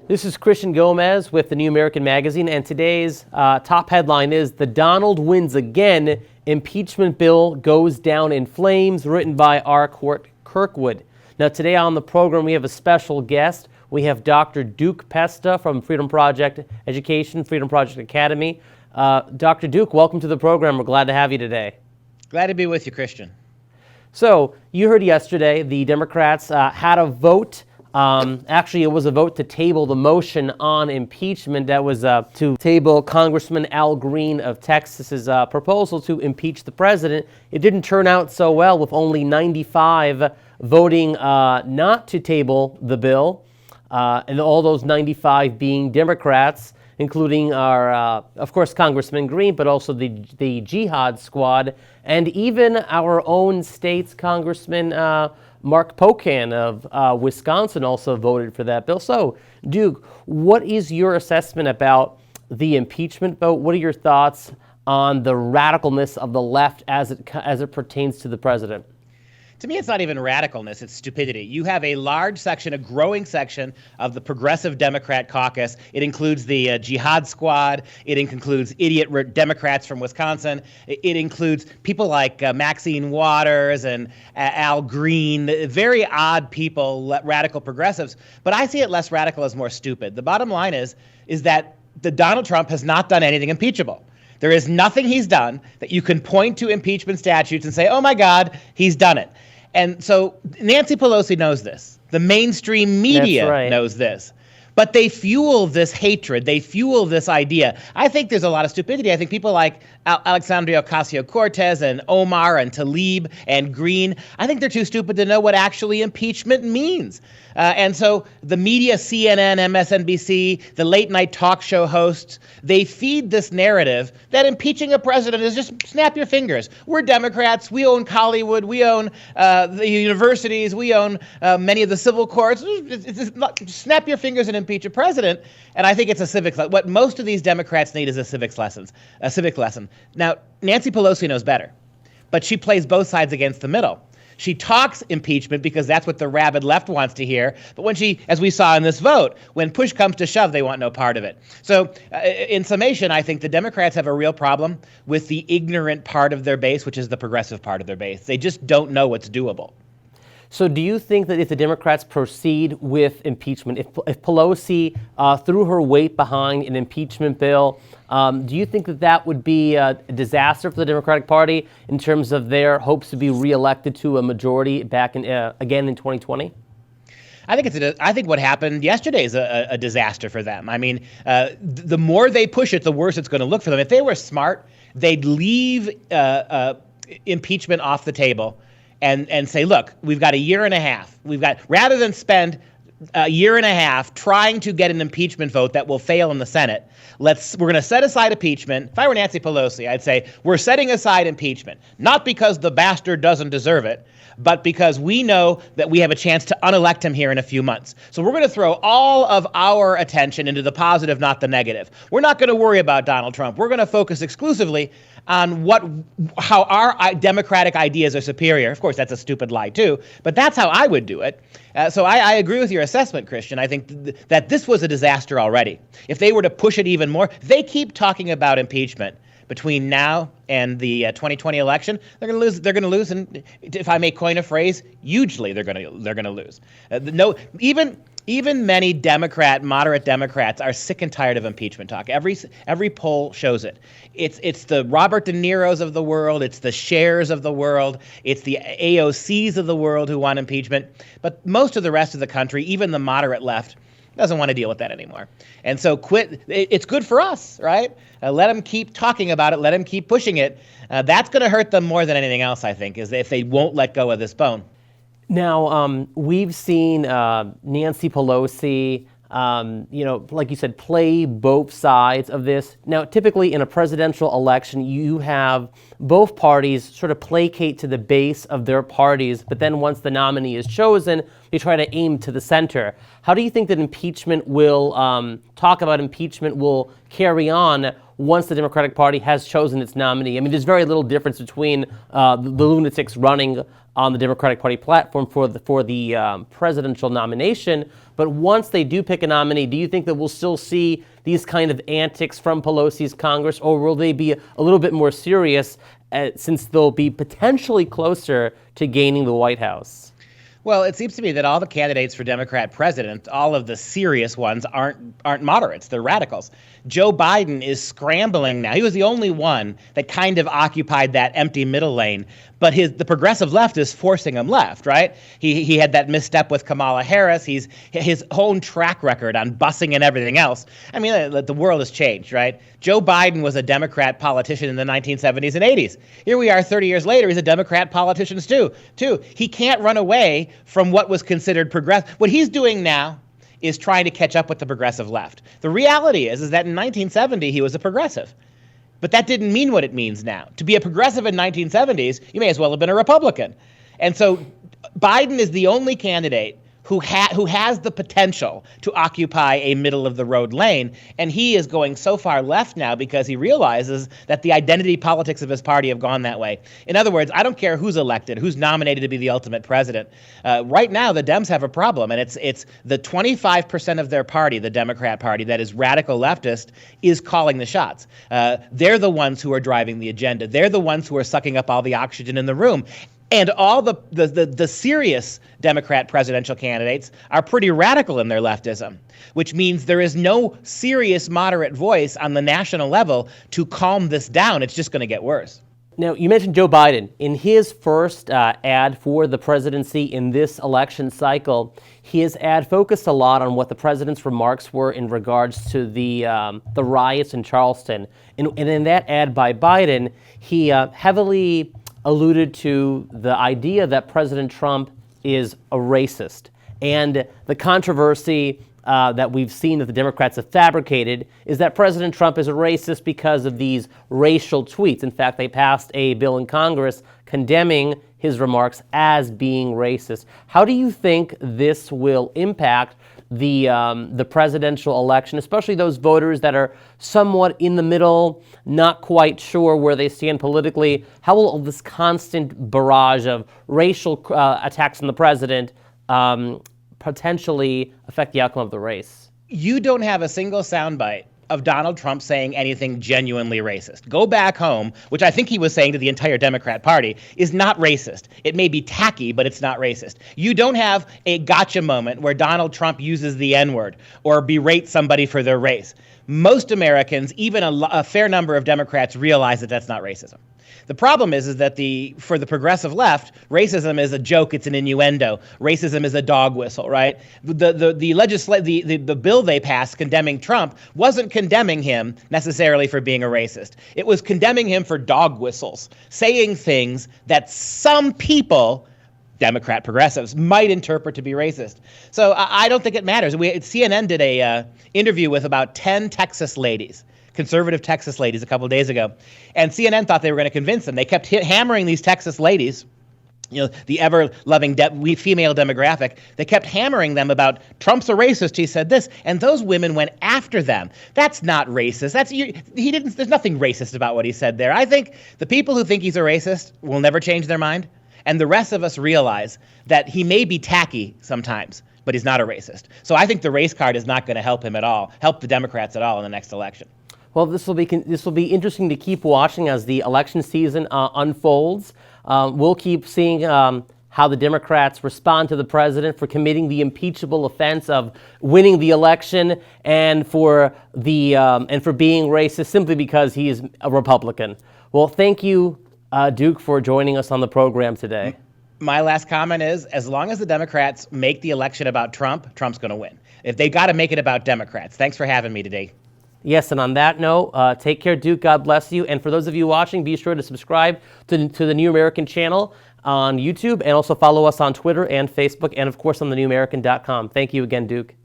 This is Christian Gomez with the New American Magazine, and today's top headline is "The Donald Wins Again, Impeachment Bill Goes Down in Flames," written by R. Kirkwood. Now today on the program we have a special guest. We have Dr. Duke Pesta from Freedom Project Education, Freedom Project Academy. Dr. Duke, welcome to the program. We're glad to have you today. Glad to be with you, Christian. So you heard yesterday the Democrats had a vote. Actually, it was a vote to table the motion on impeachment. That was to table Congressman Al Green of Texas's proposal to impeach the president. It didn't turn out so well, with only 95 voting not to table the bill, and all those 95 being Democrats, including our, of course, Congressman Green, but also the Jihad Squad, and even our own state's Congressman Mark Pocan of Wisconsin also voted for that bill. So, Duke, what is your assessment about the impeachment vote? What are your thoughts on the radicalness of the left as it pertains to the president? To me, it's not even radicalness, it's stupidity. You have a large section, a growing section of the progressive Democrat caucus. It includes the Jihad Squad. It includes idiot Democrats from Wisconsin. It includes people like Maxine Waters and Al Green, very odd people, radical progressives. But I see it less radical as more stupid. The bottom line is that Donald Trump has not done anything impeachable. There is nothing he's done that you can point to impeachment statutes and say, oh my God, he's done it. And so Nancy Pelosi knows this. The mainstream media knows this. But they fuel this hatred. They fuel this idea. I think there's a lot of stupidity. I think people like Alexandria Ocasio-Cortez and Omar and Tlaib and Green, I think they're too stupid to know what actually impeachment means. And so the media, CNN, MSNBC, the late night talk show hosts, they feed this narrative that impeaching a president is just snap your fingers. We're Democrats. We own Hollywood. We own the universities. We own many of the civil courts. Snap your fingers and impeach a president. And I think it's a civic lesson. What most of these Democrats need is a civic lesson. Now, Nancy Pelosi knows better, but she plays both sides against the middle. She talks impeachment because that's what the rabid left wants to hear. But when she, as we saw in this vote, when push comes to shove, they want no part of it. So in summation, I think the Democrats have a real problem with the ignorant part of their base, which is the progressive part of their base. They just don't know what's doable. So do you think that if the Democrats proceed with impeachment, if Pelosi threw her weight behind an impeachment bill, do you think that would be a disaster for the Democratic Party in terms of their hopes to be reelected to a majority back in again in 2020? I think what happened yesterday is a disaster for them. I mean, the more they push it, the worse it's going to look for them. If they were smart, they'd leave impeachment off the table and say, look, we've got a year and a half. Rather than spend a year and a half trying to get an impeachment vote that will fail in the Senate, we're going to set aside impeachment. If I were Nancy Pelosi, I'd say we're setting aside impeachment, not because the bastard doesn't deserve it, but because we know that we have a chance to unelect him here in a few months. So we're going to throw all of our attention into the positive, not the negative. We're not going to worry about Donald Trump. We're going to focus exclusively on how our democratic ideas are superior. Of course, that's a stupid lie too, but that's how I would do it. So I agree with your assessment, Christian. I think that this was a disaster already. If they were to push it even more, they keep talking about impeachment between now and the 2020 election, they're going to lose. They're going to lose, and if I may coin a phrase, hugely, they're going to lose. Even many moderate Democrats are sick and tired of impeachment talk. Every poll shows it. It's the Robert De Niro's of the world. It's the Shers of the world. It's the AOCs of the world who want impeachment. But most of the rest of the country, even the moderate left, doesn't want to deal with that anymore. And so it's good for us, right? Let them keep talking about it. Let them keep pushing it. That's going to hurt them more than anything else, I think, is if they won't let go of this bone. Now, we've seen Nancy Pelosi, like you said, play both sides of this. Now, typically in a presidential election, you have both parties sort of placate to the base of their parties, but then once the nominee is chosen, they try to aim to the center. How do you think that impeachment will, talk about impeachment will carry on once the Democratic Party has chosen its nominee. I mean, there's very little difference between the lunatics running on the Democratic Party platform for the presidential nomination. But once they do pick a nominee, do you think that we'll still see these kind of antics from Pelosi's Congress, or will they be a little bit more serious since they'll be potentially closer to gaining the White House? Well, it seems to me that all the candidates for Democrat president, all of the serious ones, aren't moderates. They're radicals. Joe Biden is scrambling now. He was the only one that kind of occupied that empty middle lane, but the progressive left is forcing him left, right? He had that misstep with Kamala Harris. His whole track record on busing and everything else. I mean, the world has changed, right? Joe Biden was a Democrat politician in the 1970s and 80s. Here we are 30 years later, he's a Democrat politician too. He can't run away from what was considered progressive. What he's doing now is trying to catch up with the progressive left. The reality is that in 1970, he was a progressive. But that didn't mean what it means now. To be a progressive in 1970s, you may as well have been a Republican. And so Biden is the only candidate who has the potential to occupy a middle-of-the-road lane, and he is going so far left now because he realizes that the identity politics of his party have gone that way. In other words, I don't care who's elected, who's nominated to be the ultimate president. Right now, the Dems have a problem, and it's the 25% of their party, the Democrat Party, that is radical leftist, is calling the shots. They're the ones who are driving the agenda. They're the ones who are sucking up all the oxygen in the room. And all the serious Democrat presidential candidates are pretty radical in their leftism, which means there is no serious moderate voice on the national level to calm this down. It's just going to get worse. Now, you mentioned Joe Biden. In his first ad for the presidency in this election cycle, his ad focused a lot on what the president's remarks were in regards to the riots in Charleston. And in that ad by Biden, he heavily alluded to the idea that President Trump is a racist. And the controversy that we've seen that the Democrats have fabricated is that President Trump is a racist because of these racial tweets. In fact, they passed a bill in Congress condemning his remarks as being racist. How do you think this will impact the presidential election, especially those voters that are somewhat in the middle, not quite sure where they stand politically? How will this constant barrage of racial attacks on the president potentially affect the outcome of the race? You don't have a single soundbite of Donald Trump saying anything genuinely racist. Go back home, which I think he was saying to the entire Democrat Party, is not racist. It may be tacky, but it's not racist. You don't have a gotcha moment where Donald Trump uses the N-word or berates somebody for their race. Most Americans, even a fair number of Democrats, realize that that's not racism. The problem is that for the progressive left, racism is a joke, it's an innuendo. Racism is a dog whistle, right? The bill they passed condemning Trump wasn't condemning him necessarily for being a racist. It was condemning him for dog whistles, saying things that some people, Democrat progressives, might interpret to be racist. So I don't think it matters. CNN did a interview with about 10 Texas ladies, conservative Texas ladies, a couple of days ago. And CNN thought they were going to convince them. They kept hammering these Texas ladies, the ever-loving female demographic. They kept hammering them about Trump's a racist. He said this, and those women went after them. That's not racist. There's nothing racist about what he said there. I think the people who think he's a racist will never change their mind. And the rest of us realize that he may be tacky sometimes, but he's not a racist. So I think the race card is not going to help him at all, help the Democrats at all in the next election. Well, this will be interesting to keep watching as the election season unfolds. We'll keep seeing how the Democrats respond to the president for committing the impeachable offense of winning the election and for being racist simply because he is a Republican. Well, thank you, Duke, for joining us on the program today. My last comment is, as long as the Democrats make the election about Trump, Trump's going to win. If they got to make it about Democrats. Thanks for having me today. Yes, and on that note, take care, Duke. God bless you. And for those of you watching, be sure to subscribe to the New American channel on YouTube and also follow us on Twitter and Facebook and, of course, on thenewamerican.com. Thank you again, Duke.